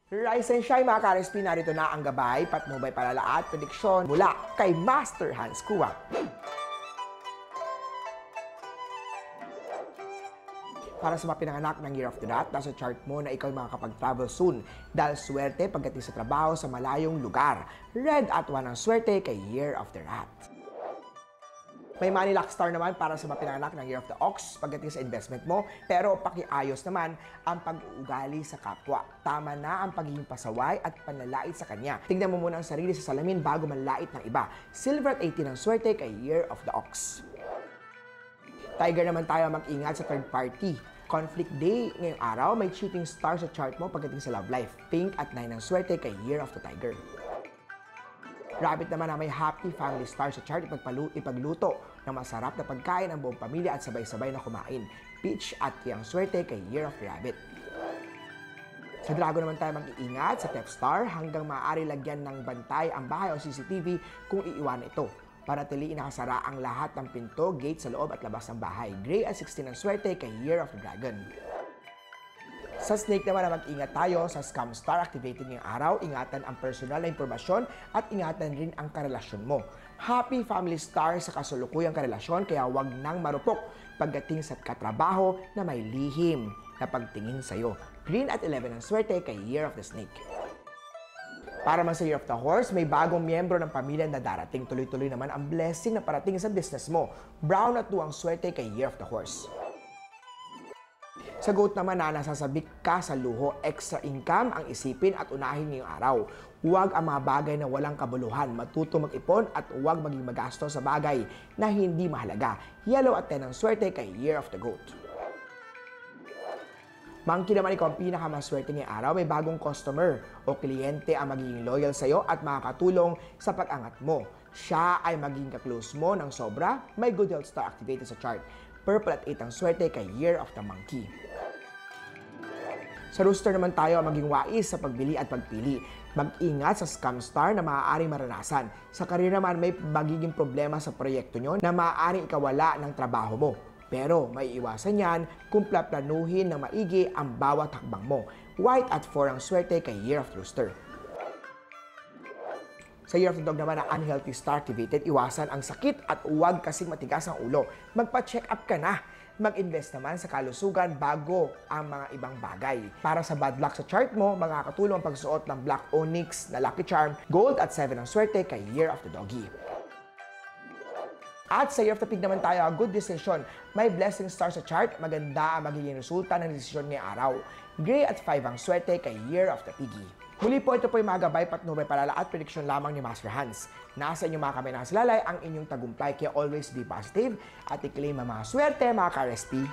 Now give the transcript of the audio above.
Rise and shine mga ka-RSP, narito na ang gabay, patnubay, palala at prediksyon mula kay Master Hans Kua. Para sa mga pinanganak ng Year of the Rat, nasa chart mo na ikaw makakapag-travel soon dahil swerte pagdating sa trabaho sa malayong lugar. Red at 1 ang swerte kay Year of the Rat. May money luck star naman para sa mga pinanganak ng Year of the Ox pagdating sa investment mo, pero pakiayos naman ang pag-uugali sa kapwa. Tama na ang pagiging pasaway at panlalait sa kanya. Tingnan mo muna ang sarili sa salamin bago manlait ng iba. Silver at 18 ang swerte kay Year of the Ox. Tiger naman tayo, mag-ingat sa third party. Conflict day ngayong araw, may cheating star sa chart mo pagdating sa love life. Pink at 9 ang swerte kay Year of the Tiger. Rabbit naman na may happy family star sa chart, ipagluto ng masarap na pagkain ang buong pamilya at sabay-sabay na kumain. Peach at yang swerte kay Year of the Rabbit. Sa Dragon naman tayo mag-iingat sa Theft Star hanggang maaari lagyan ng bantay ang bahay o CCTV kung iiwan ito. Para tiliin nakasara ang lahat ng pinto, gate sa loob at labas ng bahay. Gray at 16 ang swerte kay Year of the Dragon. Sa Snake naman na mag-ingat tayo sa Scam Star activated ngayong araw. Ingatan ang personal na impormasyon at ingatan rin ang karelasyon mo. Happy Family Star sa kasulukuyang karelasyon, kaya huwag nang marupok pagdating sa katrabaho na may lihim na pagtingin sa'yo. Green at 11 ang swerte kay Year of the Snake. Para man sa Year of the Horse, may bagong miyembro ng pamilya na darating. Tuloy-tuloy naman ang blessing na parating sa business mo. Brown at 2 ang swerte kay Year of the Horse. Sa Goat naman na nasasabik ka sa luho, extra income ang isipin at unahin ngayong araw. Huwag ang mga bagay na walang kabuluhan, matuto mag-ipon at huwag maging magasto sa bagay na hindi mahalaga. Yellow at 10 ang swerte kay Year of the Goat. Monkey naman, ikaw ang pinakamaswerte ngayong araw. May bagong customer o kliyente ang magiging loyal sa iyo at makakatulong sa pag-angat mo. Siya ay magiging ka-close mo ng sobra. May good health star activated sa chart. Purple at 8 ang swerte kay Year of the Monkey. Sa Rooster naman tayo maging wais sa pagbili at pagpili. Mag-ingat sa Scam Star na maaaring maranasan. Sa career naman, may magiging problema sa proyekto nyo na maaaring ikawala ng trabaho mo. Pero may iwasan yan kung planuhin na maigi ang bawat hakbang mo. White at 4 ang swerte kay Year of the Rooster. Sa Year of the Dog naman na unhealthy star activated, iwasan ang sakit at huwag kasing matigas ang ulo. Magpa-check up ka na. Mag-invest naman sa kalusugan bago ang mga ibang bagay. Para sa bad luck sa chart mo, makakatulong ang pagsuot ng Black Onyx na Lucky Charm. Gold at 7 ang swerte kay Year of the Doggy. At sa Year of the Pig naman tayo, good decision. May blessing star sa chart, maganda ang magiging resulta ng desisyon ngayong araw. Gray at 5 ang swerte kay Year of the Piggy. Muli po, ito po yung mga gabay, patnubay, palala at prediksyon lamang ni Master Hans. Nasa inyong mga kamay nakasalalay ang inyong tagumpay, kaya always be positive at i-claim ang mga swerte mga ka-RSP.